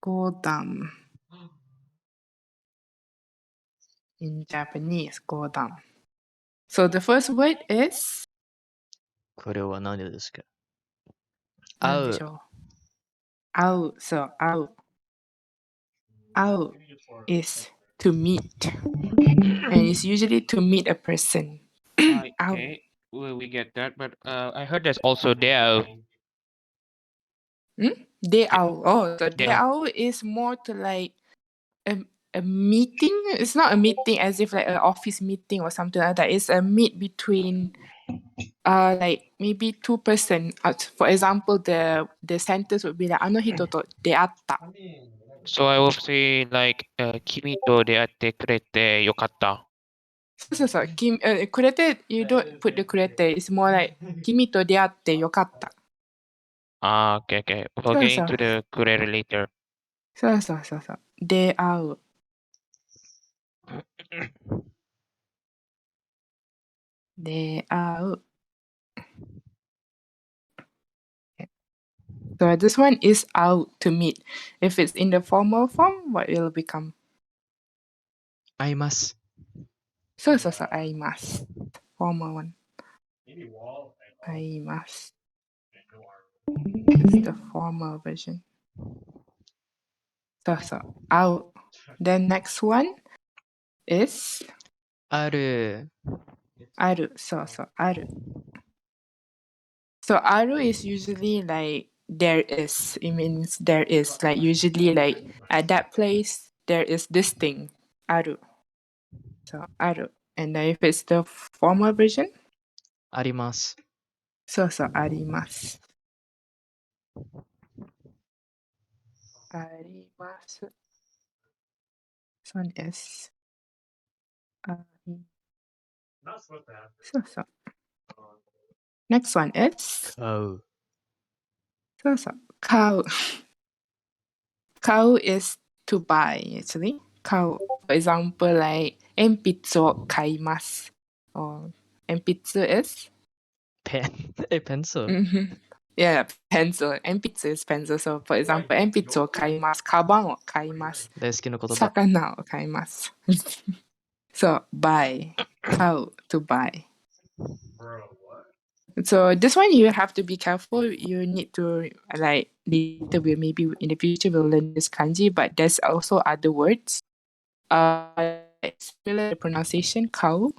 Godam. In Japanese, godam. So the first word is これは何ですか？何でしょう。会う。So 会う。会う is to meet. And it's usually to meet a person. Okay, well, we get that, but I heard there's also deo. Deao. Oh, so Deo. deao is more to like a meeting. It's not a meeting as if like an office meeting or something like that. It's a meet between like maybe two person. For example, the sentence would be like あの人と出会った。So I will say like 君と出会ってくれてよかった。そう。くれて you don't put the くれて it's more like 君と出会ってよかった。Okay. We'll get into the くれる later. そう。出会う。出会う。So this one is out to meet. If it's in the formal form, what will it become? 会います。そう。会います。Formal one. 会います。It's the formal version. So, out. The next one is ある。ある。そう。ある。So, ある is usually like there is. It means there is. Like usually like at that place, there is this thing. ある. So, ある. And then if it's the formal version? あります。そう。あります。あります。This one is あり。そう。Next one is 買う。そう。買う。買う is to buy actually. 買う。For example, like 鉛筆を買います。Or 鉛筆 is? ペン。pencil? Yeah, pencil. 鉛筆 is pencil. So for example, 鉛筆を買います。カバンを買います。大好きな言葉。魚を買います。So buy. 買う to buy. So this one you have to be careful. You need to like later we'll maybe in the future we'll learn this kanji, but there's also other words. Similar pronunciation, cow.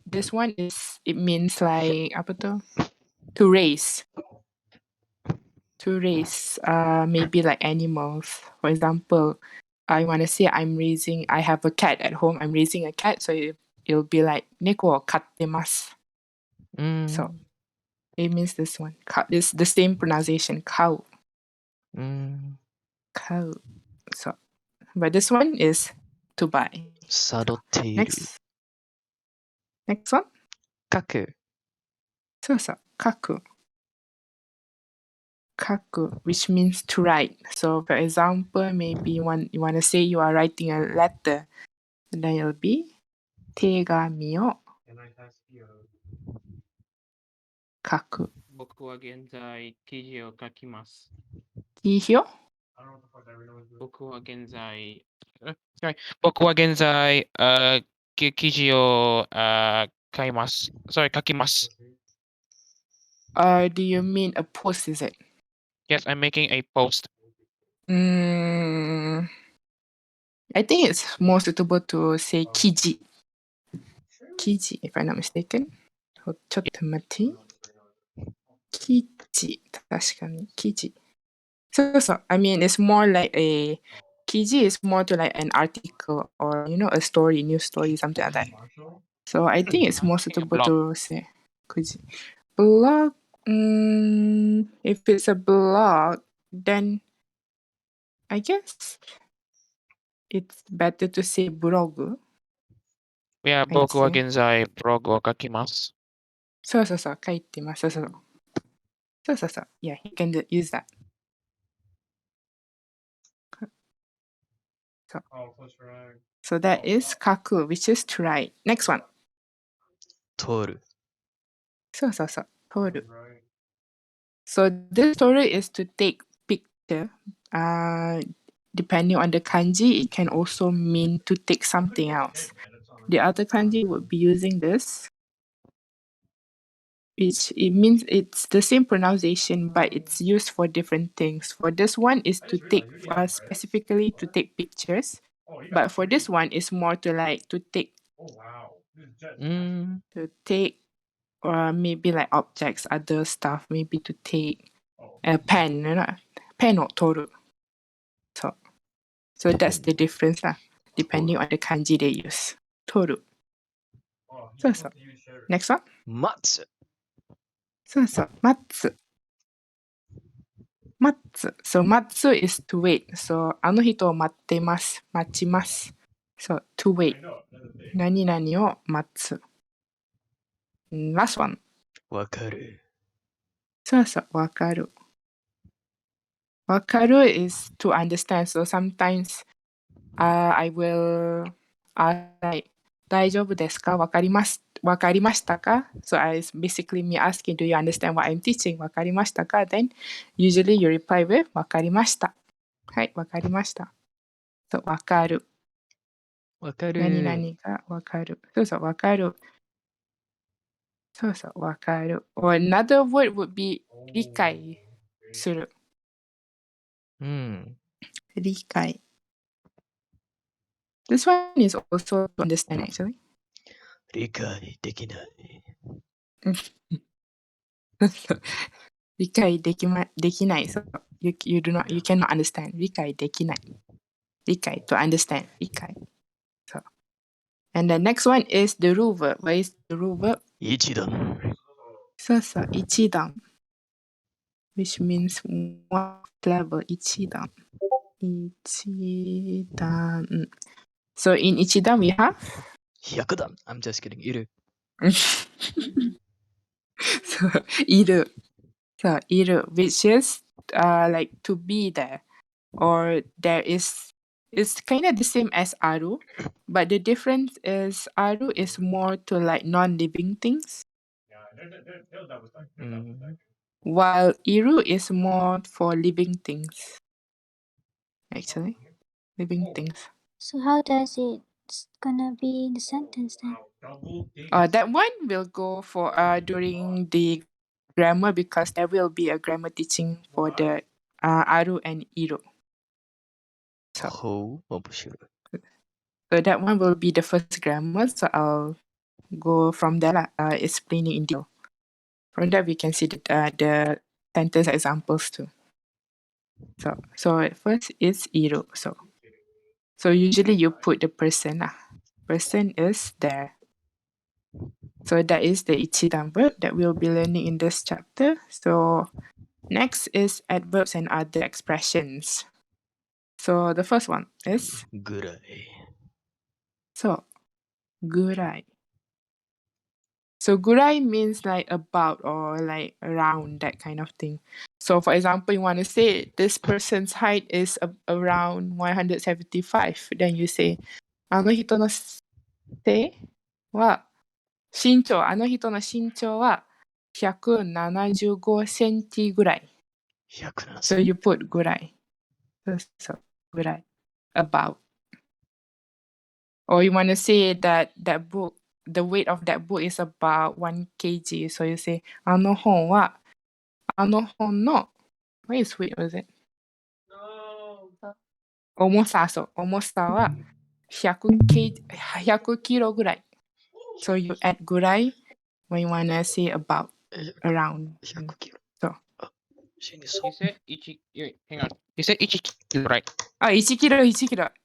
This one is it means like apa tu? To raise. To raise. Maybe like animals. For example, I want to say I have a cat at home. I'm raising a cat, so it'll be like 猫を飼ってます. So it means this one. It's the same pronunciation. Cow. Cow. So, but this one is to buy. サドテイル。Next one. 書く。そう。書く。書く which means to write. So for example, maybe you want to say you are writing a letter. And then it'll be 手紙を書く。僕は現在記事を書きます。記事を僕は現在記事を書きます。書きます。Do you mean a post, is it? Yes, I'm making a post. I think it's more suitable to say 記事。記事 if I'm not mistaken. ちょっと待って。記事。確かに記事。そう。I mean, it's more like a 記事 is more to like an article or, you know, a story, news story, something like that. So I think it's more suitable to say 記事. Blog, if it's a blog, then I guess it's better to say ブログ. Yeah, 僕は現在ブログを書きます。そう。書いてます。そう。Yeah, you can use that. So that is 書く which is to write. Next one. 撮る。そう。撮る. So this story is to take picture, depending on the kanji, it can also mean to take something else. The other kanji would be using this, which it means it's the same pronunciation, but it's used for different things. For this one is to take, specifically to take pictures, but for this one it's more to like to take, or maybe like objects, other stuff, maybe to take a pen, pen or toru. So that's the difference lah, depending on the kanji they use. Toru. So, next one. Matsu. Matsu. Matsu. So matsu is to wait. So あの人を待ってます。待ちます。So to wait. 何々を待つ。Last one. わかる。わかる。わかる is to understand. So sometimes I will like 大丈夫ですか？わかりましたか？ So it's basically me asking, do you understand what I'm teaching? わかりましたか？ Then usually you reply with わかりました。はい、わかりました。そう、わかる。わかる。何々がわかる。わかる。わかる。Or another word would be 理解する。理解。This one is also to understand actually. 理解できない。理解できない。So you cannot understand. 理解できない。理解 to understand. 理解。So. And the next one is the rule verb. What is the rule verb? 一段。一段。Which means one level. 一段。一段。So in 一段 we have? 100段。I'm just kidding. いる。いる。いる。Which is like to be there. Or there is. It's kind of the same as aru, but the difference is aru is more to like non-living things, while iru is more for living things. Actually, living things. So how does it gonna be in the sentence then? That one will go for during the grammar, because there will be a grammar teaching for the aru and iru.ほう、面白い。So that one will be the first grammar. So I'll go from there, explaining in detail. From that we can see the sentence examples too. So at first is iru. So usually you put the person. Person is there. So that is the ichidan verb that we'll be learning in this chapter. So next is adverbs and other expressions. So the first one is ぐらい。gurai. So gurai means like about or like around, that kind of thing. So for example, you want to say this person's height is around 175. Then you say あの人の背は身長、あの人の身長は175センチぐらい。So you put ぐらい。So ぐらい。About. Or you want to say that book, the weight of that book is about 1 kg. So you say あの本の what is weight, was it? 重さは100キロぐらい。So you add ぐらい when you want to say about, around. 100キロ。そう。You said hang on. You said 1 kilo, right? 1キロ。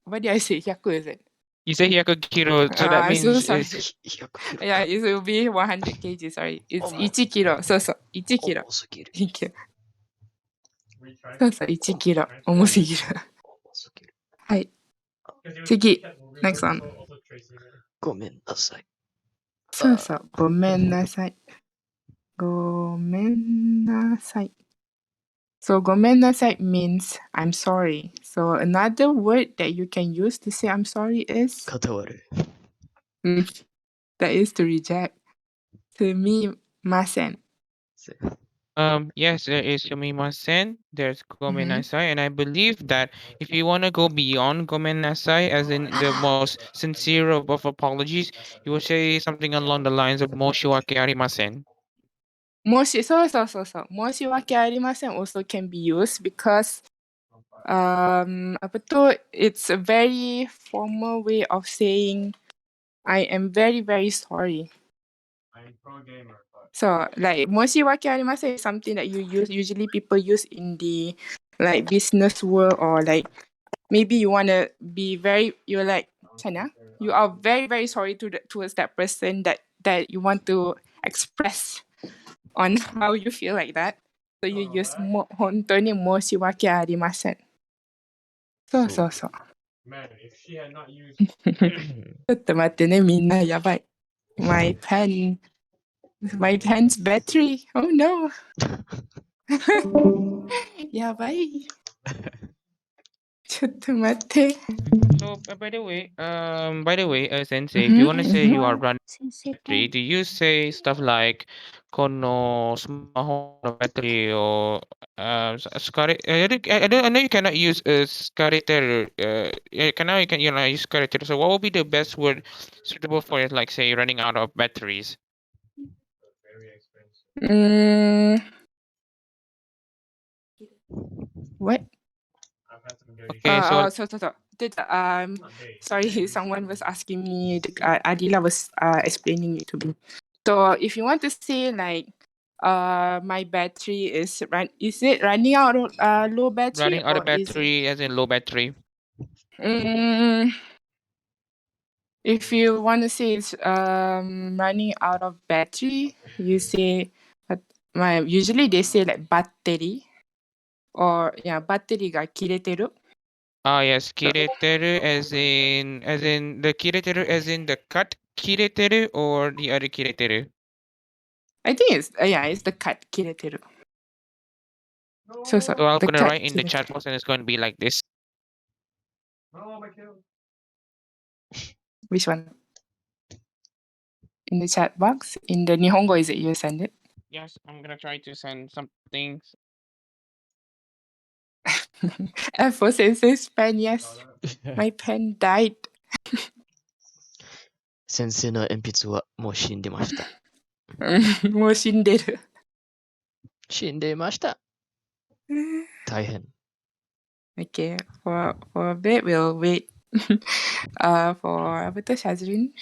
What did I say? 100 is it? You said 100 kilo, so that means so sorry. it's 100キロ。Yeah, it will be 100 kg, sorry. It's 1キロ。そう。1キロ。重すぎる。1キロ。そう、1キロ。重すぎる。はい。次。Next one. ごめんなさい。そう。ごめんなさい。ごめんなさい。So ごめんなさい means I'm sorry. So another word that you can use to say I'm sorry is 断る。that is to reject. すみません。Yes, there is sumimasen, there's Mhm. gomenasai, and I believe that if you want to go beyond gomenasai, as in the most sincere of apologies, you will say something along the lines of moshiwake arimasen. Moshiwake arimasen also can be used because apa tu, it's a very formal way of saying I am very, very sorry. So like moshiwake arimasen is something that usually people use in the like business world, or like maybe you wanna be very, you're like Chana, you are very, very sorry towards that person that you want to express on how you feel like that. So you use 本当に申し訳ありません。そうそうそう。ちょっと待ってね、みんなやばい。My pen's battery. Oh no. やばい。ちょっと待って。So, by the way, Sensei, if you want to say you are running 先生 battery, do you say stuff like このスマホの battery をI know you cannot use 疲れてる you cannot use 疲れてる so what would be the best word suitable for it, like say running out of batteries? What? Okay, so So. Sorry, someone was asking me. Adila was explaining it to me. So if you want to say like, my battery is running out of low battery, running out or of battery as in low battery. If you want to say it's running out of battery, you say usually they say like battery, or battery が切れてる. Ah yes, kireteru as in the kireteru as in the cut kireteru or the other kireteru? I think it's it's the cut 切れてる. So So I'm the gonna cut write in the chat box and it's going to be like this. Which one? In the chat box? In the Nihongo, is it you send it? Yes, I'm gonna try to send something. For Sensei's pen, yes. My pen died. 先生の鉛筆はもう死んでました。もう死んでる。死んでました。大変。Okay, for a bit, we'll wait for apa tu, Shazrin?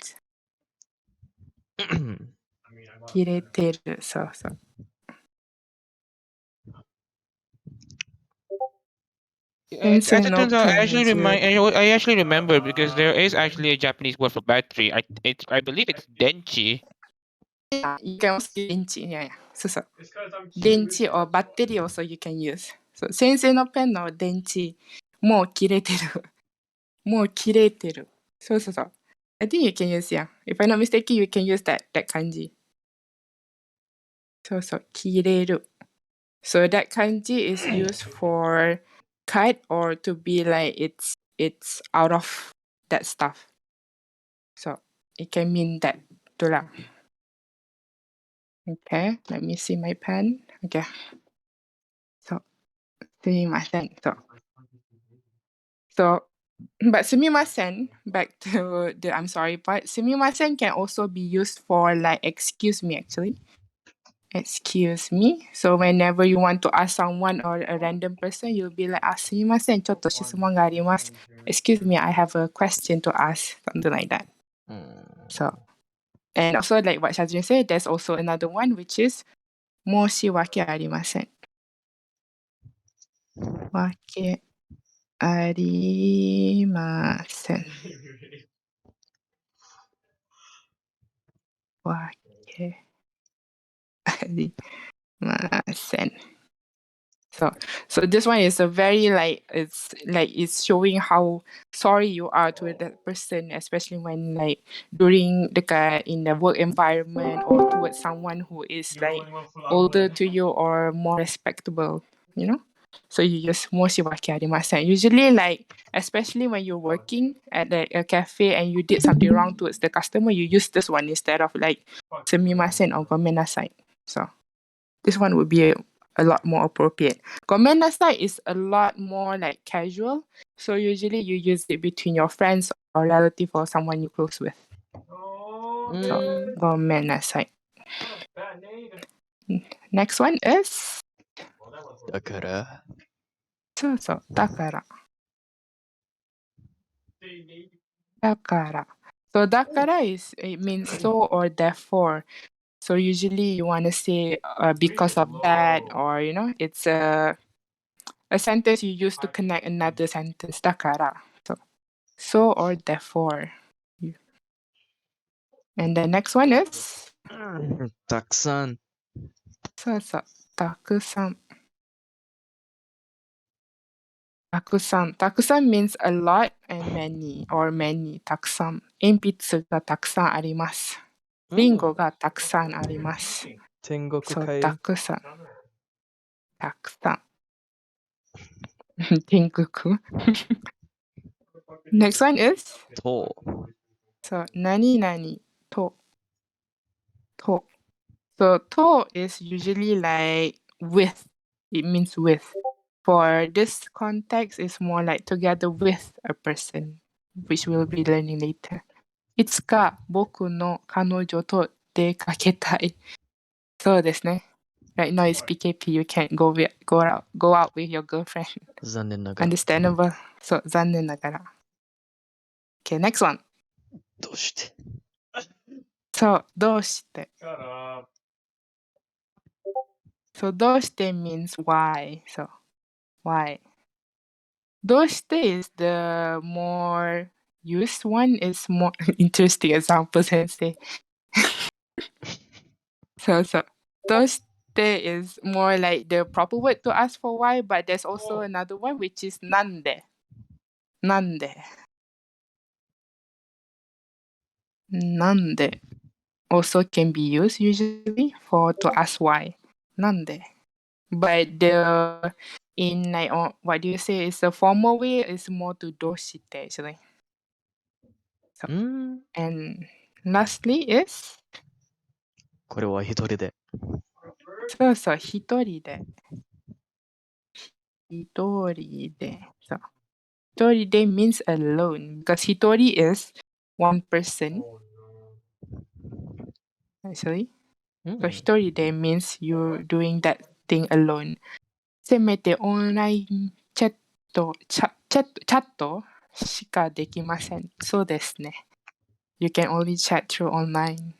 切れてる。そうそう。As it turns out, I actually Sensei I actually remember because there is actually a Japanese word for battery. I believe it's denchi. You can also use 電池。Yeah, yeah. そうそう。電池 or battery also you can use. そう。先生のペンの電池、もう切れてる。もう切れてる。そうそうそう。I think you can use, yeah. If I'm not mistaken, you can use that 漢字。そうそう。切れる。So that kanji is used for cut, or to be like it's out of that stuff. So it can mean that. Itulah. Okay, let me see my pen. Okay. So, sumimasen. But sumimasen, back to the I'm sorry part, sumimasen can also be used for like excuse me actually. Excuse me. So whenever you want to ask someone or a random person, you'll be like, すみません、ちょっと質問があります. Excuse me, I have a question to ask. Something like that. So, and also like what Shazrin said, there's also another one which is 申し訳ありません。わけありません。わけありません。So this one is a very it's showing how sorry you are to that person, especially when like during in the work environment, or towards someone who is like older to you or more respectable, you know. So you use 申し訳ありません. Usually especially when you're working at a cafe and you did something wrong towards the customer, you use this one instead of like すみません or ごめんなさい. So This one would be a lot more appropriate. Gomennasai is a lot more like casual. So usually you use it between your friends or relative or someone you're close with. So, gomennasai. Next one is だから、そうそう、だから。だから。So だから is it means so or therefore. So usually you want to say because of that, or it's a sentence you use to connect another sentence. だから. So or therefore. And the next one is たくさん。そうそう、たくさん。たくさん。たくさん means a lot and many or many. たくさん。鉛筆がたくさんあります。リンゴがたくさんあります。天国そう、会。たくさん。たくさん。天国Next one is と。そう、何々と。と。So, と is usually like with. It means with. For this context, it's more like together with a person, which we'll be learning later. いつか僕の彼女と出かけたい。そうですね。Right now it's PKP, you can't go out with your girlfriend. 残念ながら。 Understandable. そう、残念ながら。Okay, next one. どうして。そう、どうして。So, どうして means why. So, why. どうして is the more used one, is more interesting example, sensei. So, どうして is more like the proper word to ask for why, but there's also another one which is なんで。なんで。なんで also can be used usually for to ask why. なんで But in like what do you say is the formal way is more to どうして actually. And lastly is これは一人で。そうそう、一人で。一人で。そう。一人で means alone because 一人 is one person actually. So 一人で means you're doing that thing alone. せめてオンラインチャットしかできません。そうですね。You can only chat through online.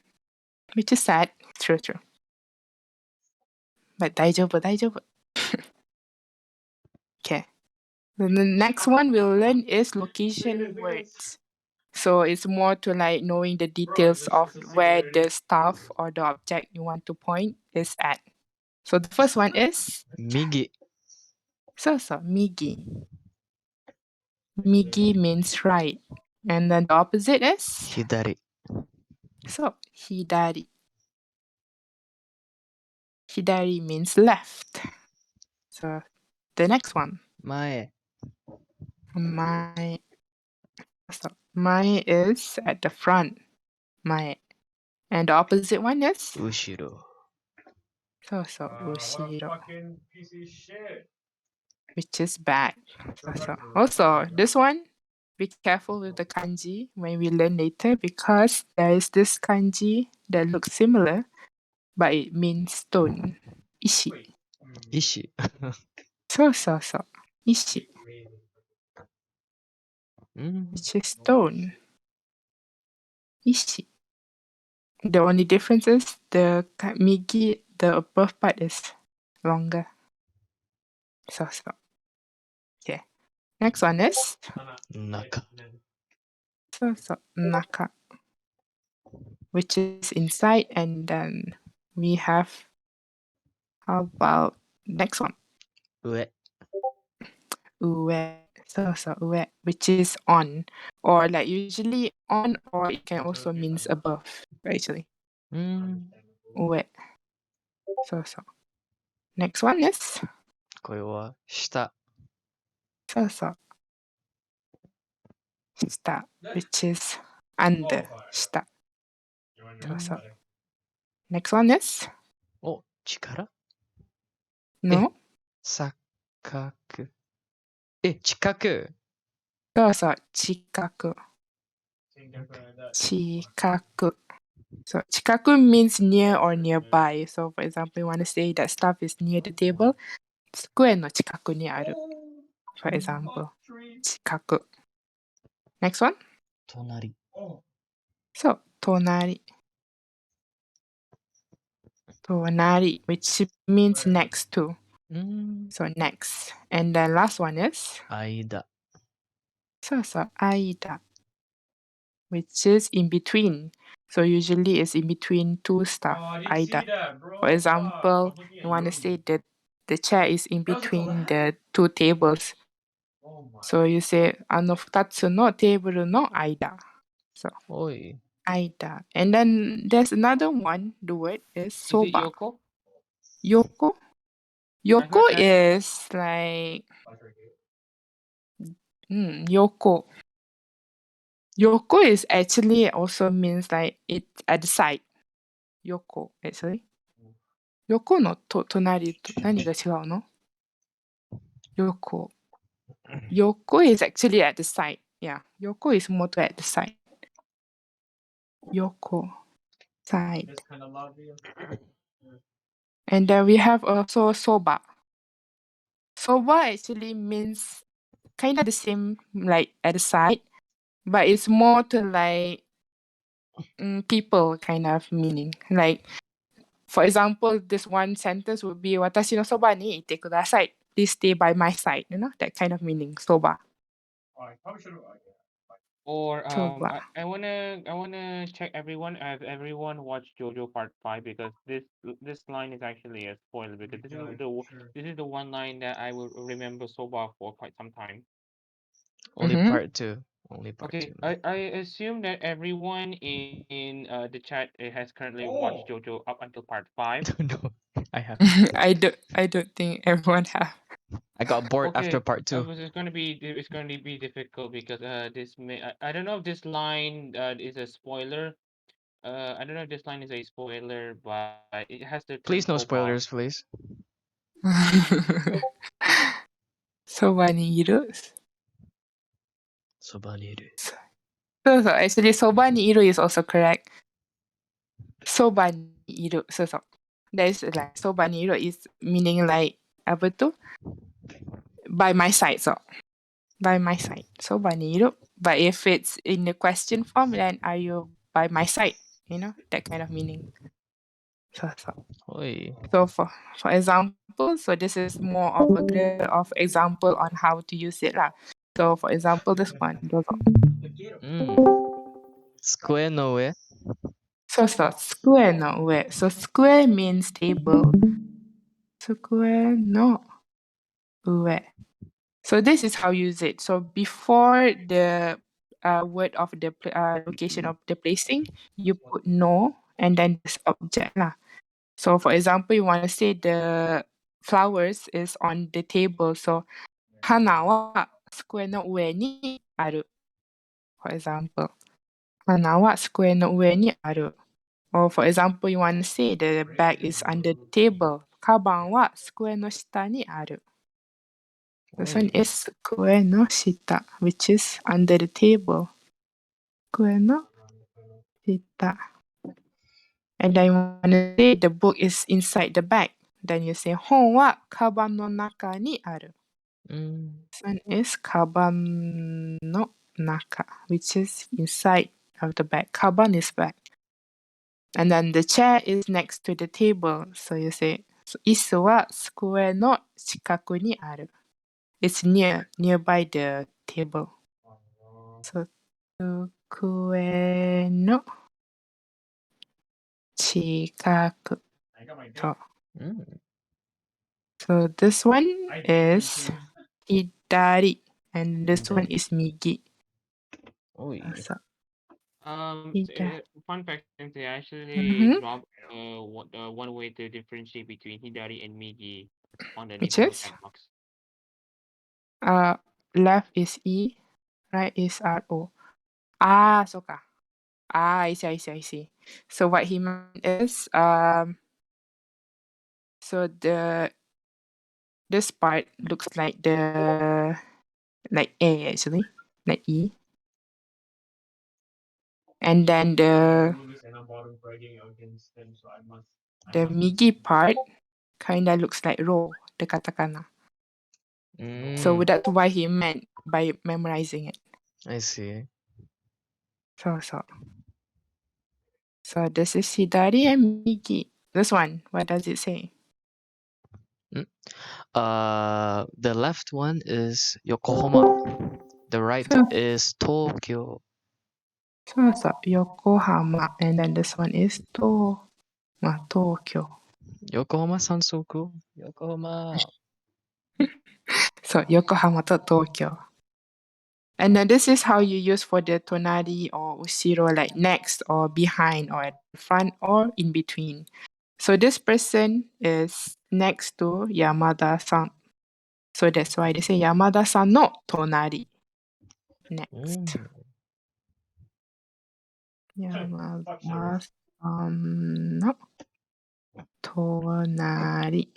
Which is sad. True. But 大丈夫。Okay. Then the next one we'll learn is location words. So it's more to like knowing the details of where the stuff or the object you want to point is at. So the first one is 右。そうそう、右。右 means right. And then the opposite is 左。そう、左。左 means left. So the next one. 前。前。So 前 is at the front. 前. And the opposite one is 後ろ。そうそう、後ろ。Which is back. So also, this one, be careful with the kanji when we learn later because there is this kanji that looks similar, but it means stone. Ishi. 石。そう。Ishi, which is stone. Ishi. The only difference is the migi, the above part is longer. So. Okay. Next one is 中。so, naka, which is inside, and then we have, how about next one? 上。Ue. So, ue, which is on, or like usually on, or it can also means above, actually. Ue. So. Next one is これは下。so. Shita, which is under, shita. So. Next one is お、力。No? 錯覚。近く。そうそう、近く。近く。So, 近く means near or nearby. So, for example, you want to say that stuff is near the table. 机の近くにある。For example, 近く。Next one? 隣。そう、隣。隣, which means next to. うーん。 So, next. And then last one is? 間。そうそう、間. Which is in between. So, usually it's in between two stuff. 間. For example, you want to say that the chair is in between the two tables. So you say あの二つのテーブルの間。So おい。間。And then there's another one. The word is Is it soba. Yoko? Yoko. Yoko heard that. is like Yoko. Yoko is actually also means like it's at the side. Yoko actually. Yoko のと隣と何が違うの Yoko. Yoko is actually at the side. Yeah. Yoko is more at the side. Yoko. Side. And then we have also soba. Soba actually means kind of the same like at the side, but it's more to like people kind of meaning. Like, for example, this one sentence would be 私のそばにいてください. Please stay by my side, you know, that kind of meaning, soba. Or Soba. I wanna check everyone as everyone watched JoJo Part 5 because this line is actually a spoiler because this is the one line that I will remember Soba for quite some time. Only Mhm. part 2. Only part Okay, 2. I assume that everyone in the chat has currently watched JoJo up until part 5. No, I have. I don't think everyone have. I got bored after Okay, part 2. it's gonna be difficult because I don't know if this line is a spoiler. I don't know if this line is a spoiler, but it has the term Please, no soba. spoilers, please. そばにいる。そばにいる。そうそう、actually そばにいる is also correct. そばにいる。そうそう。There's like そばにいる is meaning like apa tu? By my side. So by my side. そばにいる. But if it's in the question form, then are you by my side? You know, that kind of meaning. そうそう。おい。 So for example, so this is more of a clear of example on how to use it lah. So for example, this one. どうぞ。机の上。そうそう、机の上。So square means table. 机の上. So this is how you use it. So before the word of the location of the placing, you put no and then this object lah. So for example, you want to say the flowers is on the table. So 花は机の上にある. For example, 花は机の上にある. Or for example, you want to say the bag is under the table. カバンは机の下にある. This one is 机の下, which is under the table. 机の下. And then you want to say the book is inside the bag. Then you say 本はカバンの中にある. This one is カバンの中, which is inside of the bag. カバン is bag. And then the chair is next to the table. So you say, 椅子は机の近くにある. It's nearby the table. So, 机の近く. So this one is 左 and this one is 右. So, Fun fact, they actually Mhm. drop one way to differentiate between Hidari and Migi on the Which Nihongo is? checkbox. Left is E, right is RO. So ka. I see. So what he meant is, so the this part looks like like A actually, like E. And then the migi part kinda looks like Ro, the katakana. So that's why he meant by memorizing it. I see. So this is Hidari and Migi. This one, what does it say? The left one is Yokohama. The right So- is Tokyo. So Yokohama, and then this one is Tokyo. Yokohama sounds so cool. Yokohama. So Yokohama to Tokyo. And then this is how you use for the tonari or ushiro, like next or behind or at the front or in between. So this person is next to Yamada-san. So that's why they say Yamada-san no tonari. Next. Yamada-san no tonari.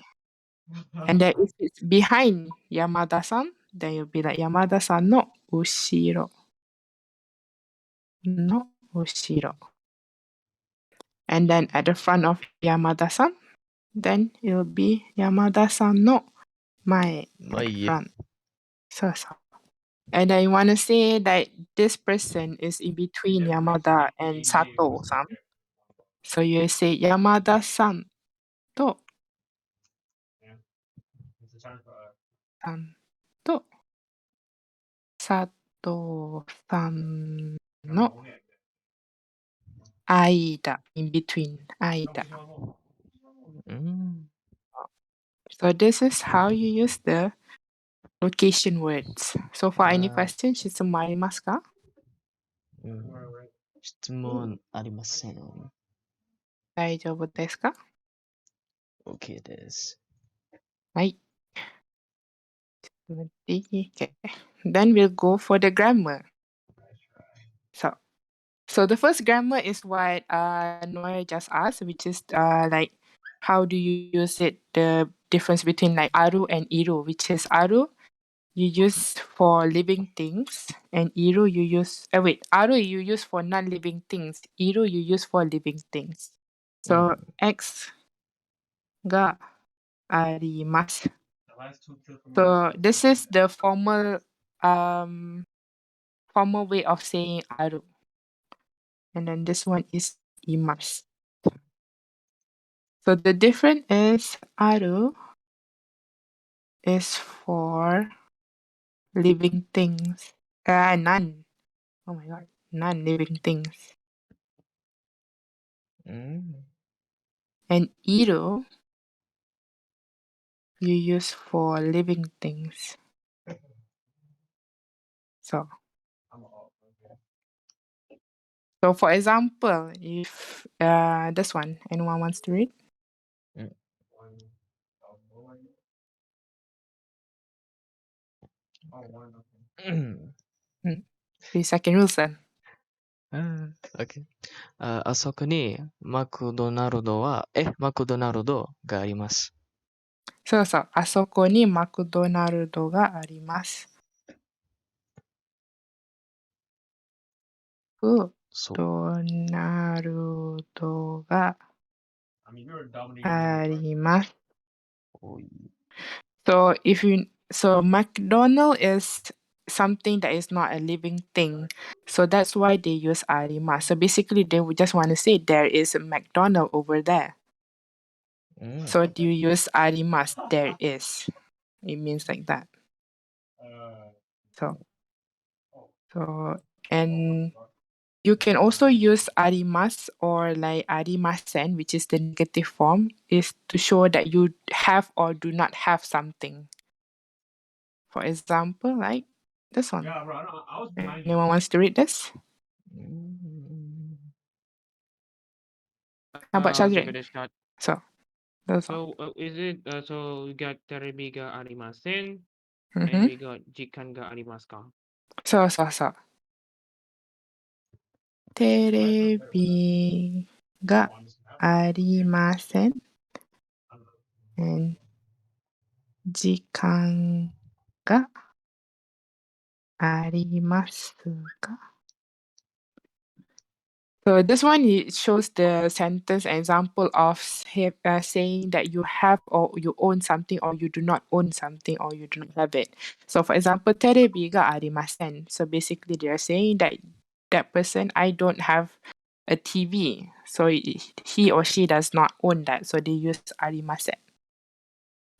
And then if it's behind Yamada-san, then you'll be like Yamada-san no ushiro. No ushiro. And then at the front of Yamada-san, then it'll be Yamada-san no mae at the front. So. And I want to say that this person is in between Yamada and Sato-san. So you say Yamada-san to Sato-san no aida, in between aida. So this is how you use the location words. So for any questions, 質問ありますか? 質問ありません。大丈夫ですか? OK です。はい。Okay. Then we'll go for the grammar. So the first grammar is what Noah just asked, which is like how do you use it? The difference between like aru and iru, which is aru you use for living things, and iru you use aru you use for non-living things, iru you use for living things. So X ga arimasu. So this is the formal way of saying aru. And then this one is imasu. So the difference is aru is for living things. None. Oh my god. Non-living things. And iru you use for living things. So for example, if this one, anyone wants to read? 3-second rule, sir. OK。あそこにマクドナルドがあります。そうそう。あそこにマクドナルドがあります。ドナルドがあります。So McDonald is something that is not a living thing. So that's why they use arimasu. So basically they would just want to say there is a McDonald over there. So do you use arimasu? There is. It means like that. So and you can also use arimasu or like arimasen, which is the negative form, is to show that you have or do not have something. For example, like this one. Anyone wants to read this? How about Give Shazrin? it a shot. So, those one. So is it so we got terebi ga arimasen and Mm-hmm. we got jikan ga arimasu ka? So. テレビがありません。And 時間がありますか? So this one it shows the sentence example of saying that you have or you own something or you do not own something or you do not have it. So for example, テレビがありません. So basically they are saying that that person, I don't have a TV. So he or she does not own that. So they use ありません.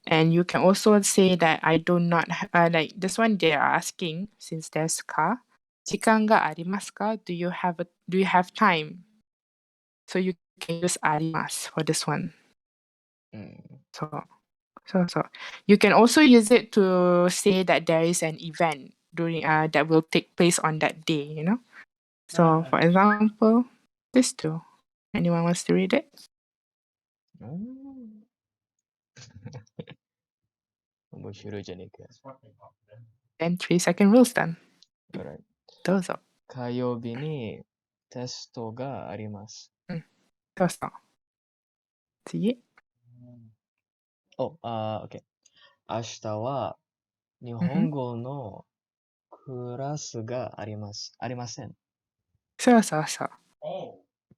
And you can also say that I do not, like this one they are asking, since there's か, 時間がありますか? Do you have time? So you can use あります for this one. So you can also use it to say that there is an event during that will take place on that day, you know. So for example, this two. Anyone wants to read it? 面白いじゃねえか。Then 3-second rules done. Alright. どうぞ。火曜日にテストがあります。どうぞ。次。OK。明日は日本語のクラスがありません。そうそうそう。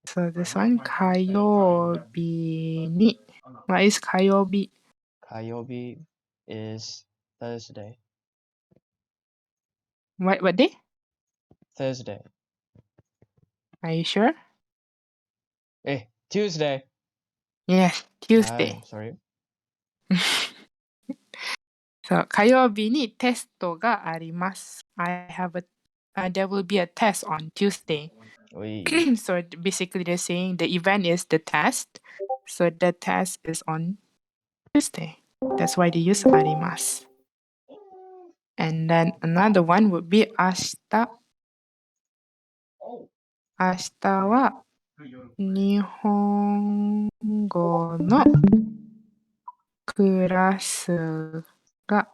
So this one 火曜日に。What is 火曜日? 火曜日 is Thursday. What day? Thursday. Are you sure? Tuesday. Yes, Tuesday. Sorry. So 火曜日にテストがあります。There will be a test on Tuesday. So basically they're saying the event is the test. So the test is on Tuesday. That's why they use あります. And then another one would be 明日。明日は日本語のクラスが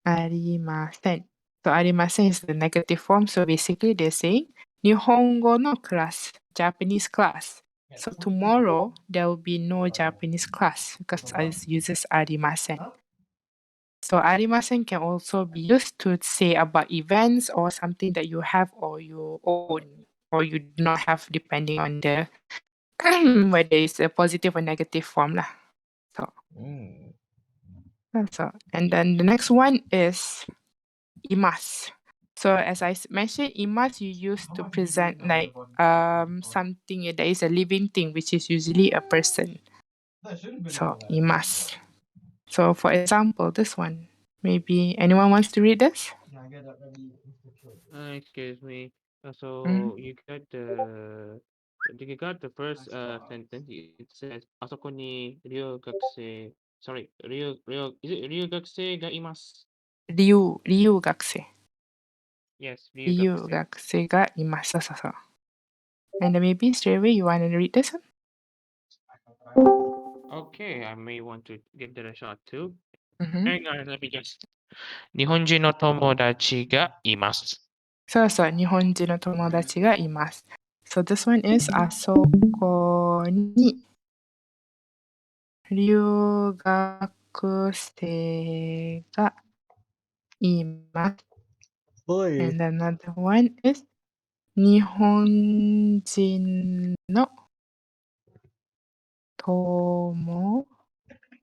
ありません。So ありません is the negative form. So basically they're saying 日本語のクラス Japanese class. So tomorrow there will be no Japanese class because it uses ありません. So ありません can also be used to say about events or something that you have or you own or you do not have depending on the whether it's a positive or negative form lah. So that's all. And then the next one is います. So as I mentioned, います you use to present like something that is a living thing, which is usually a person. So います. So for example, this one. Maybe anyone wants to read this? Excuse me. So you got the first sentence. It says あそこに留学生 sorry is it 留学生がいます? 留学生. Yes, 留学生がいます. So. And then maybe straight away you want to read this one? Okay, I may want to give that a shot too. Mm-hmm. Hang on, let me just. 日本人の友達がいます。そうそう、日本人の友達がいます。So this one is あそこに留学生がいます。And another one is 日本人の友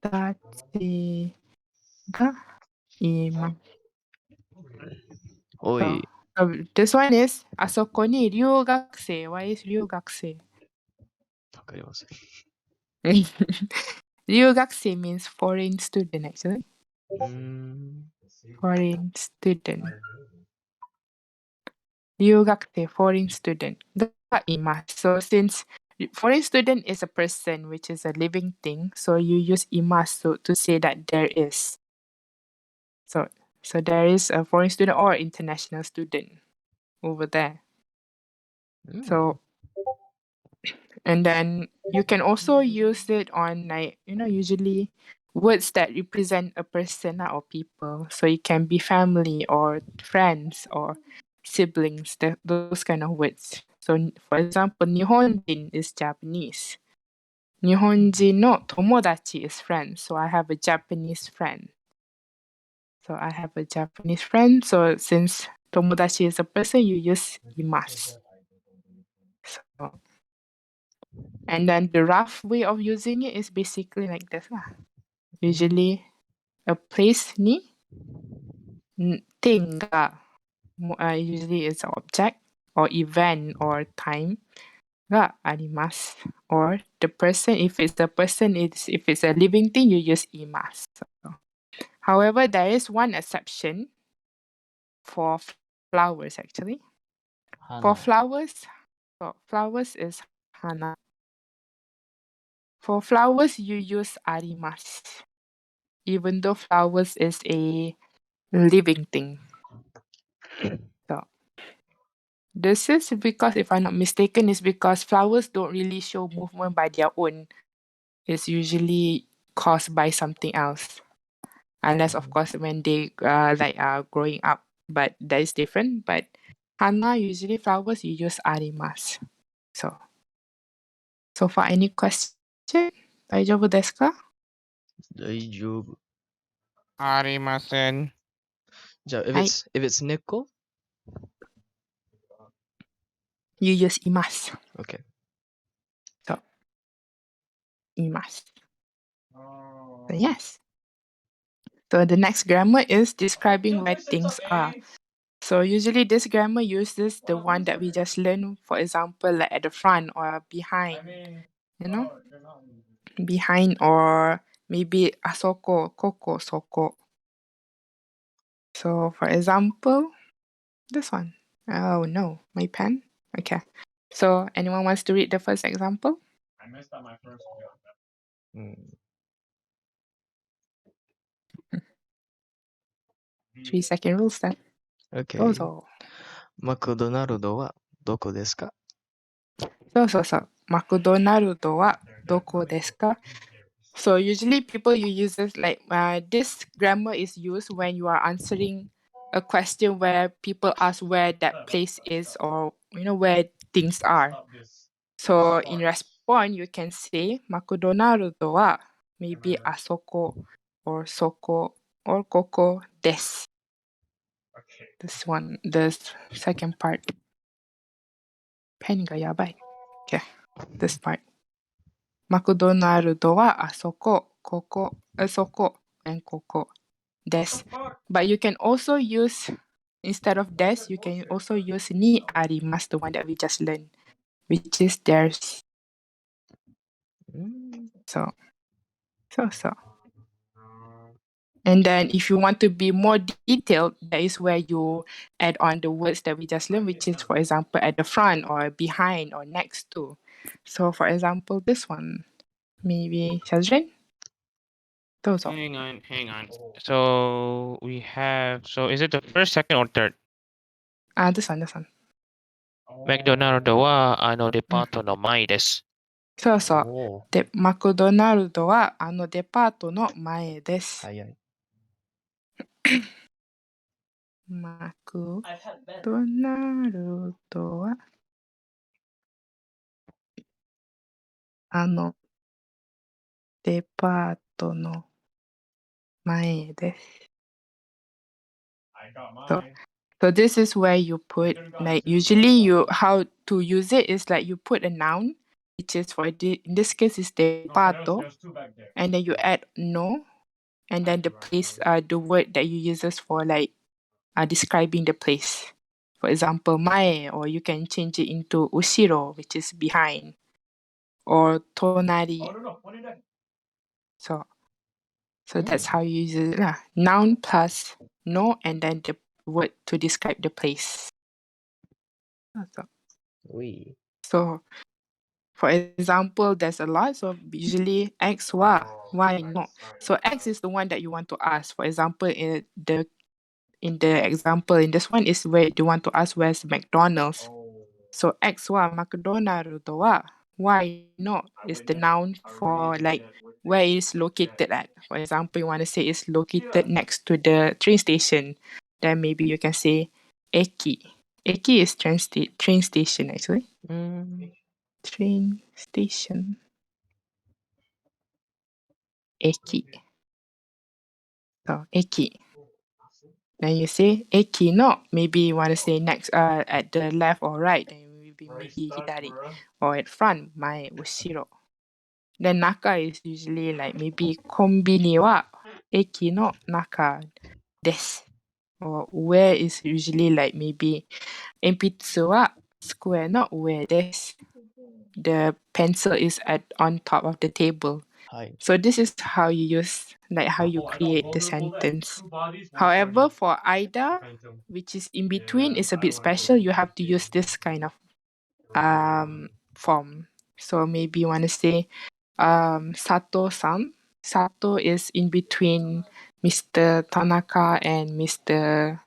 達がいます。So this one is あそこに留学生。What is 留学生？わかりません。留学生 means foreign student actually. Foreign student. 留学生 foreign student がいます。So since foreign student is a person which is a living thing, so you use います to say that there is. So there is a foreign student or international student over there. So and then you can also use it on like, usually words that represent a person or people. So it can be family or friends or siblings, those kind of words. So for example, Nihonjin is Japanese. Nihonjin no tomodachi is friend. So I have a Japanese friend. So I have a Japanese friend. So since tomodachi is a person, you use imasu. So, and then the rough way of using it is basically like this lah. Usually a place ni thing ga usually it's an object or event or time ga arimasu. Or the person, if it's a living thing, you use imasu. However, there is one exception for flowers actually. For flowers is hana. For flowers, you use arimasu, even though flowers is a living thing. So this is because, if I'm not mistaken, is because flowers don't really show movement by their own. It's usually caused by something else, unless of course when they are growing up. But that is different. But hana, usually flowers, you use arimasu. So far, any question? 大丈夫ですか? 大丈夫。arimasen.じゃあ、if はい。 it's 猫 You use います。 Okay. います。So yes. So the next grammar is describing where things are. So usually this grammar uses the one that we just learned, for example, like at the front or behind, you know, behind, or maybe asoko, koko, soko. So for example, this one. Oh no, my pen. Okay. So anyone wants to read the first example? うん。 3-second rules then. どう Okay. ぞ。マクドナルドはどこですか？そうそうそう。マクドナルドはどこですか? So usually people you use this like this grammar is used when you are answering a question where people ask where that place is, or where things are. So in response you can say マクドナルドは maybe あそこ or そこ or ここです. This one, the second part. Pen がやばい. Okay, this part. マクドナルドはあそこ、ここ、あそこ、and ここです。But you can also use, instead of des, you can also use にあります, the one that we just learned, which is there's. うん。So. And then if you want to be more detailed, that is where you add on the words that we just learned, which is, for example, at the front or behind or next to. So for example, this one, maybe Shazrin? どうぞ. Hang on. So we have. So is it the first, second, or third? This one. マクドナルドはデパートの前です。そうそう。おー。で、マクドナルドはデパートの前です。早い。マクドナルドはデパートの前です。So this is where you put, like usually how to use it is like you put a noun, which is in this case is depato, and then you add no, and then the place, the word that you uses for like describing the place. For example, mae, or you can change it into ushiro, which is behind, or tonari. So that's how you use it lah. Noun plus no, and then the word to describe the place. So for example, there's a lot. So usually X wa, why no? So X is the one that you want to ask. For example, in the example in this one is where you want to ask where's McDonald's. So X wa McDonald's wa, why not is the noun for like where it is located at. For example, you want to say it's located next to the train station. Then maybe you can say eki. Eki is train station actually. うん。Train station. eki. So, eki. Then you say eki no, maybe you want to say next at the left or right, then maybe hidari. Or at front, my ushiro. Then naka is usually like maybe kombini wa eki no naka desu. Or ue is usually like maybe enpitsu wa square no ue desu. The pencil is on top of the table. Hi. So this is how you use, like how you create the sentence. However, for Ida, which is in between, is a bit special. You have to use this kind of form. So maybe you want to say Sato-san. Sato is in between Mr. Tanaka and Mr.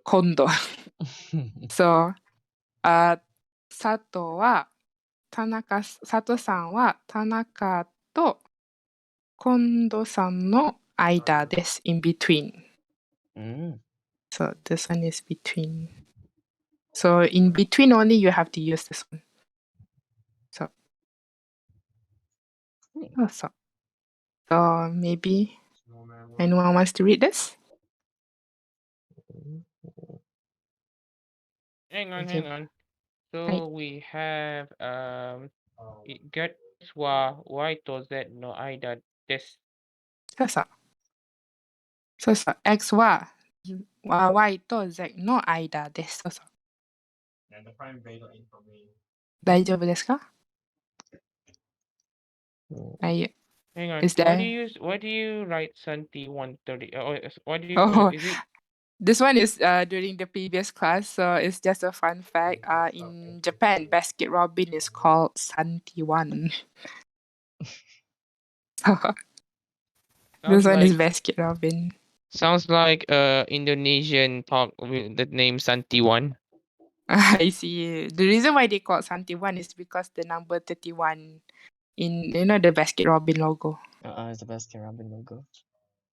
Kondo. So, Sato はSato-san は田中と近藤さんの間です。in between. So this one is between. So in between only you have to use this one. So, so maybe anyone wants to read this? Hang on, Okay. hang on. So we have get wa waito z no aida desu. そうそう。そうそう。X は Y と Z の間です。そうそう。大丈夫ですか？Hang on. Is there... Why do you write Santi 130? Why do you Oh, is it this one is during the previous class, so it's just a fun fact. In Japan, basket robin is called Santi-wan. So this one is basket robin. sounds like Indonesian talk with the name Santi 1? I see. The reason why they call it Santi-wan is because the number 31 in, the basket robin logo. It's the basket robin logo.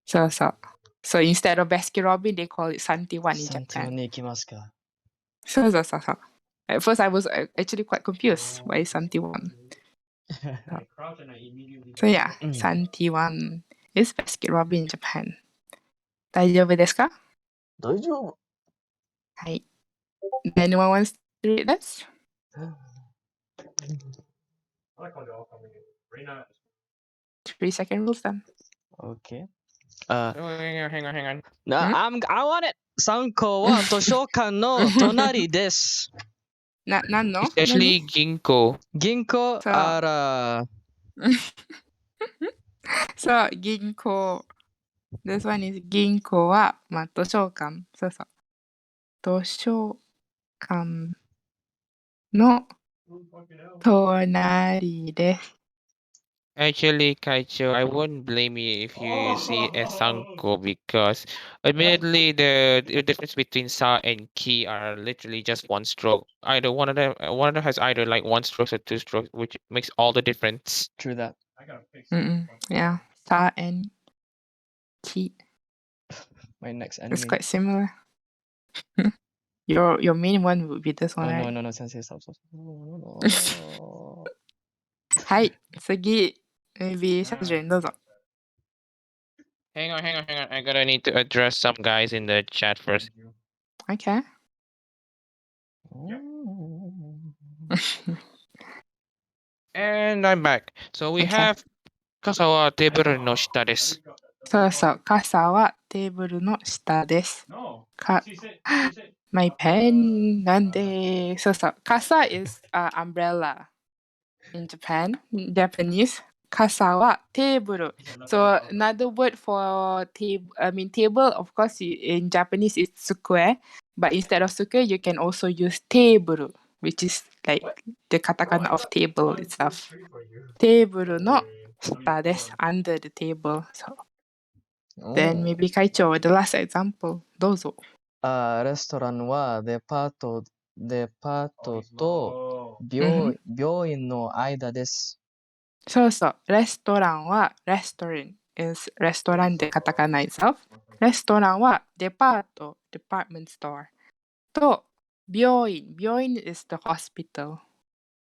So instead of basket robin, they call it Santi-wan in Santi-wan Japan. に行きますか? So. At first, I was actually quite confused. Why Santi-wan? So yeah, Santi-wan is basket robin in Japan. 大丈夫ですか? 大丈夫。はい。Anyone wants to read this? Three-second rules then. Okay. Hang on. I want it! 3校は図書館の隣です。何の? It's actually Ginkgo. 銀行、そう。あら。そう、銀行。This one is 銀行は、図書館。そうそう。図書館の隣です。Actually, Kaicho, I wouldn't blame you if you see it as Sanko because admittedly the difference between Sa and Ki are literally just one stroke. Either one of them has either like one stroke or two strokes, which makes all the difference. True that. Yeah, Sa and Ki. My next enemy. It's quite similar. Your main one would be this one, right? No, sensei, stop. No. はい、次。Maybe シャジュンどうぞ。Hang on. I gotta need to address some guys in the chat first. Okay. And I'm back. So we have 傘はテーブルの下です。そうそう。傘はテーブルの下です。My pen なんで、そうそう。傘 is umbrella in Japanese. 傘はテーブル。So another word for table, of course, in Japanese is square. But instead of square, you can also use table, which is like the katakana of table itself. テーブルの下です。under the table. So then maybe 会長 the last example どうぞ。レストランはデパートと病院の間です。そうそう。レストランは restaurant is レストランでカタカナ itself。レストランはデパート department store と病院 is the hospital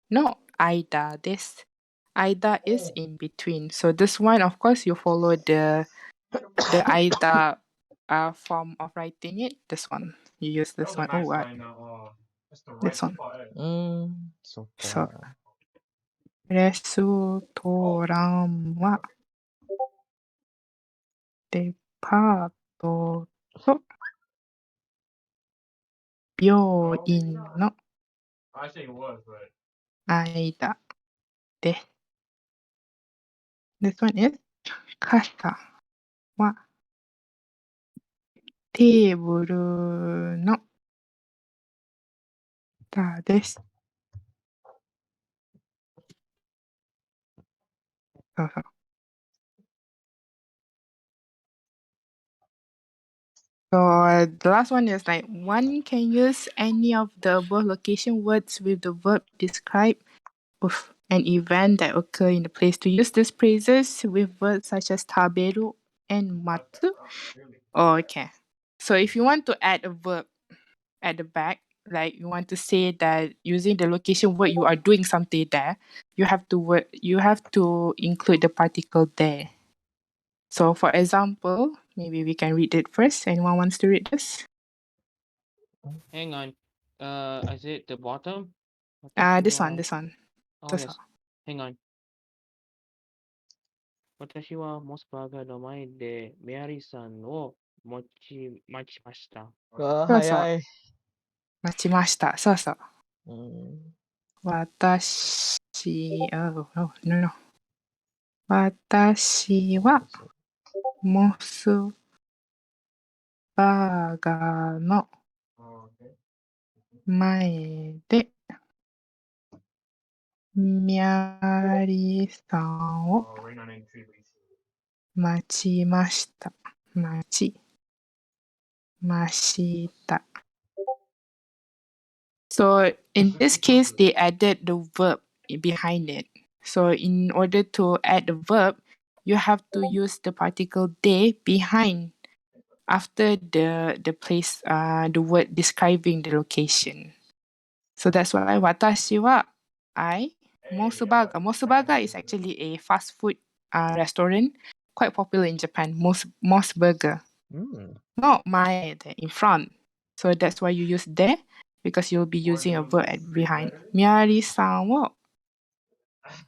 の間です。Aida is in between. So this one, of course, you follow the Aida form of writing it. This one. You use this one. Oh, what? This one. そっ So, か。レストランはデパートと病院の間です。This one is 傘はテーブルの下です。そうそう。So the last one is like one can use any of the above location words with the verb describe an event that occur in the place. To use these phrases with words such as taberu and matsu. Oh, okay. So if you want to add a verb at the back, like you want to say that using the location word you are doing something there, you have to include the particle there. So for example, maybe we can read it first. Anyone wants to read this? Hang on. Is it the bottom? This one. Oh, This yes. one. Hang on. 私はモスバーガーの前でメアリーさんを待ちました。わあ、そうそう。早い。待ちました。そうそう。うん。no, no. 私はモスバーガーの前でミャリーさんを待ちました。待ちました。So in this case, they added the verb behind it. So in order to add the verb, you have to use the particle de behind after the place, the word describing the location. So that's why watashi wa I Mosubaga. Mosubaga is actually a fast food restaurant, quite popular in Japan. Mos Burger. Not my in front. So that's why you use there because you'll be using a verb at behind. Miyari-san wo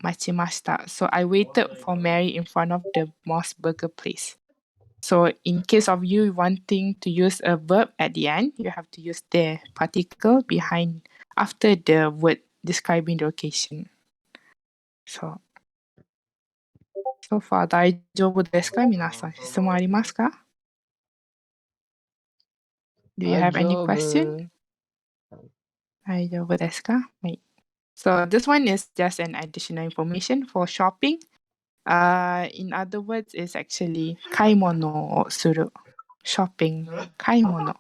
machimashita. So I waited for Mary in front of the Mos Burger place. So in case of you wanting to use a verb at the end, you have to use the particle behind after the word describing the location. So far 大丈夫ですか？皆さん、質問ありますか？ Do you have any question? 大丈夫ですか？はい。So this one is just an additional information for shopping. In other words, it's actually 買い物をする。shopping 買い物。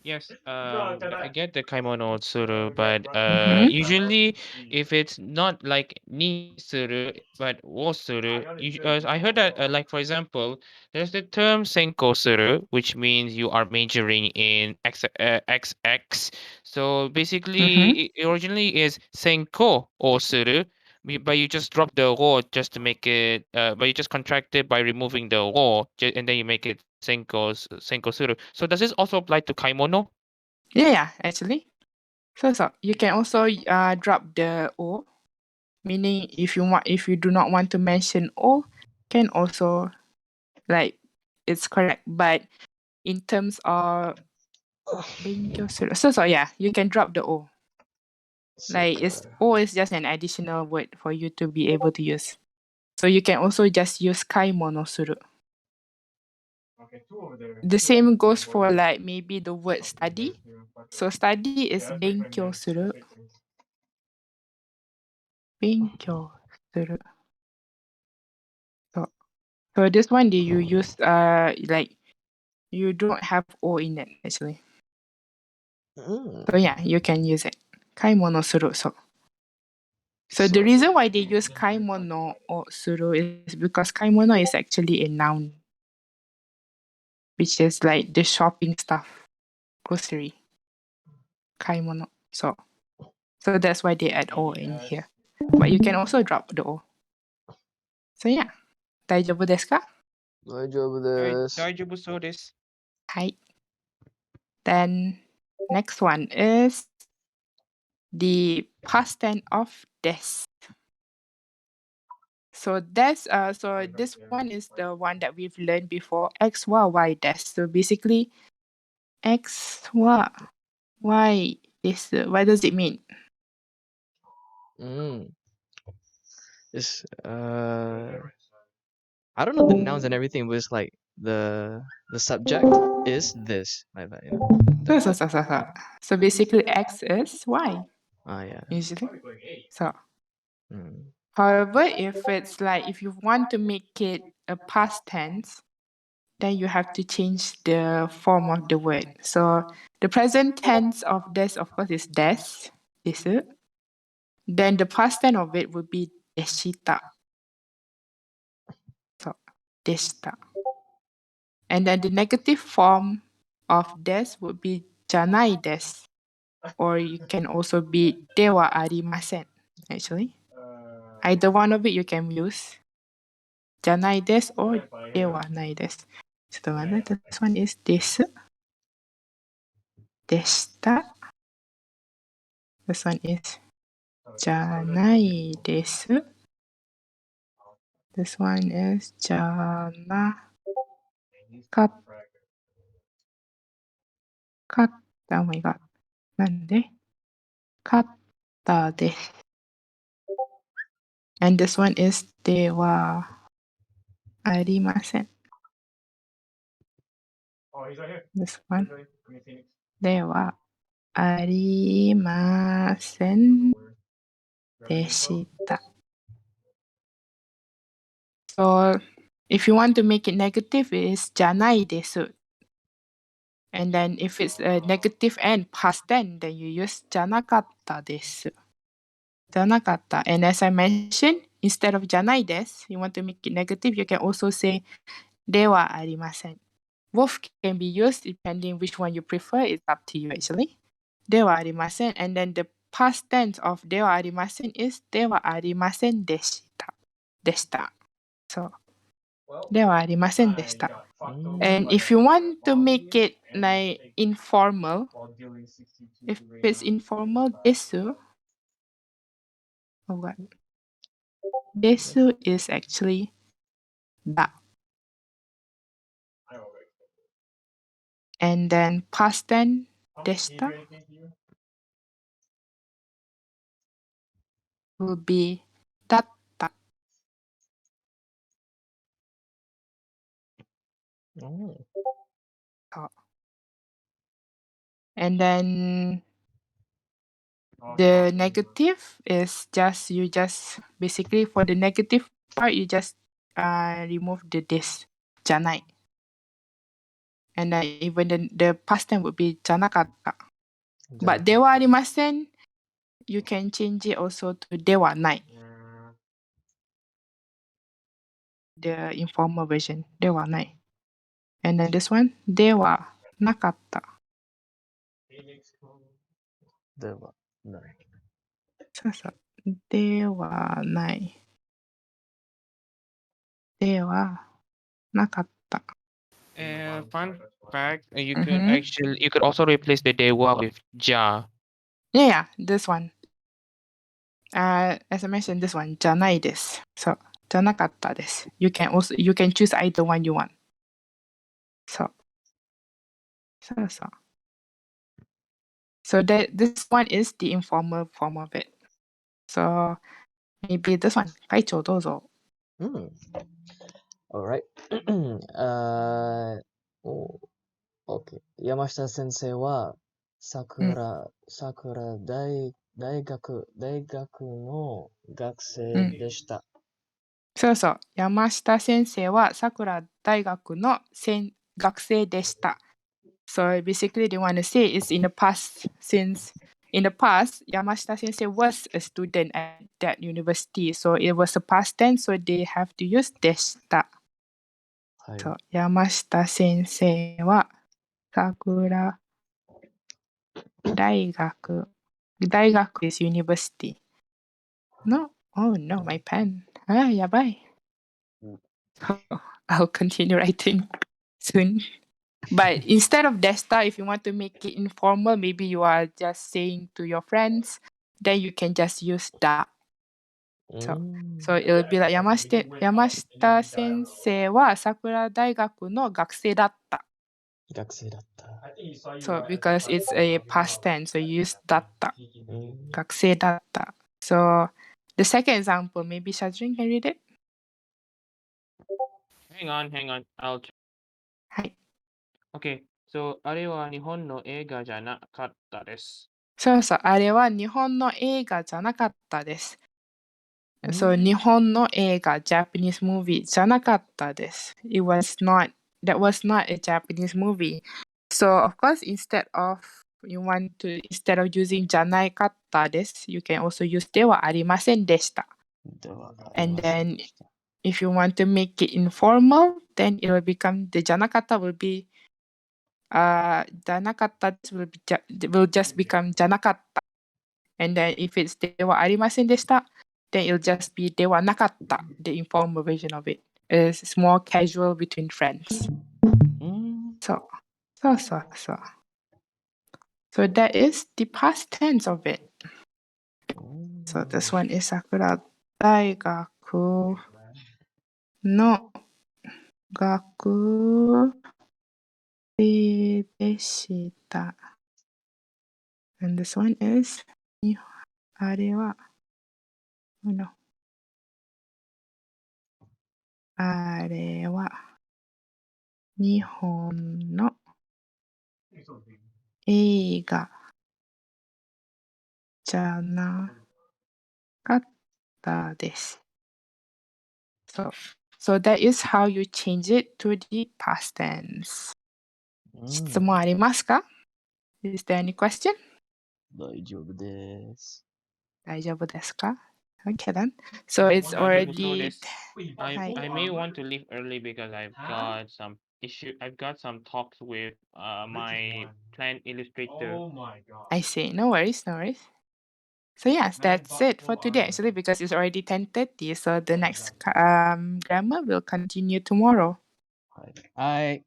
Yes, I get the kaimono tsuru, but usually if it's not like ni suru, but wo suru, I heard that like for example, there's the term senko suru, which means you are majoring in XX. So basically, it originally is senko o suru, but you just drop the wo just to make it, but you just contract it by removing the wo, and then you make it senko suru. So does this also apply to kaimono? Yeah, actually. So you can also drop the o, meaning if you do not want to mention o, can also like it's correct. But in terms of 勉強する, so yeah, you can drop the o. Like o is just an additional word for you to be able to use. So you can also just use 買い物する. The same goes for like maybe the word study. So study is 勉強する. 勉強する. So this one, do you use like you don't have o in it actually. So yeah, you can use it. 買い物する. So the reason why they use 買い物をする is because 買い物 is actually a noun, which is like the shopping stuff, grocery. 買い物. So that's why they add o in here. But you can also drop the o. So yeah. 大丈夫ですか?大丈夫です。大丈夫そうです。はい。Then next one is the past tense of des. So this one is the one that we've learned before. X wa y des. So basically X wa y des. What does it mean? It's I don't know the nouns and everything, but it's like the subject is this, like that, you know. So basically X is Y Yeah. usually. So Mm. however, if it's like if you want to make it a past tense, then you have to change the form of the word. So the present tense of des, of course, is des, desu. Then the past tense of it would be deshita. So deshita. And then the negative form of des would be janai des. Or you can also be dewa arimasen, actually. Either one of it you can use. Janai des or dewa nai des. So this one is desu. Deshita. This one is janai desu. This one is janakatta. Oh my god. なんで? Katta desu. And this one is dewa arimasen. This one. Dewa arimasen deshita. So if you want to make it negative, it is janai desu. And then if it's a negative and past tense, then you use janakatta desu. Janakatta. And as I mentioned, instead of janai desu, you want to make it negative, you can also say dewa arimasen. Both can be used depending which one you prefer. It's up to you actually. Dewa arimasen. And then the past tense of dewa arimasen is dewa arimasen deshita. So dewa arimasen deshita. And if you want to make it like informal, if it's informal, desu. Oh what? Desu is actually da. And then past tense deshita will be datta. Oh. And then the negative is you just basically for the negative part you just remove the des, janai. And then even the past tense would be janakatta. But dewa arimasen, you can change it also to dewa nai. The informal version, dewa nai. And then this one, dewa nakatta. Dewa nai. Dewa nai. Dewa nakatta. Fun fact, you could also replace the dewa with ja. Yeah, this one. As I mentioned, this one, janai desu. So, janakatta desu. You can choose either one you want. So this one is the informal form of it. So maybe this one, 会長どうぞ. All right. Okay. 山下先生は桜大学の学生でした。そうそう。山下先生は桜大学の学生でした。So basically they want to say it's in the past, since in the past, Yamashita sensei was a student at that university. So it was a past tense, so they have to use でした。So 山下先生は桜大学 is university. No? Oh no, my pen. やばい。I'll continue writing soon. But instead of desta, if you want to make it informal, maybe you are just saying to your friends, then you can just use da. So it'll be like 山下先生は桜大学の学生だった。学生だった。So because it's a past tense, so you use だった。学生だった。So the second example, maybe Shajin can read it? Hang on. I'll check. はい。Okay, so あれは日本の映画じゃなかったです。そうそう、あれは日本の映画じゃなかったです。So 日本の映画 Japanese movie じゃなかったです。That was not a Japanese movie. So of course, instead of using じゃないかったです、you can also use ではありませんでした。And then if you want to make it informal, then it will become the じゃなかった will be じゃなかった will just become じゃなかった。And then if it's ではありませんでした、then it'll just be ではなかった。The informal version of it. It's more casual between friends. So that is the past tense of it. So this one is 桜大学の学生でした。And this one is あれはあれは日本の映画じゃなかったです。So that is how you change it to the past tense. 質問ありますか? Is there any question? 大丈夫です。大丈夫ですか? Okay then. So it's already... I may want to leave early because I've got some talks with my plant illustrator. I see. No worries. So yes, that's it for today actually because it's already 10:30. So the next grammar will continue tomorrow. はい。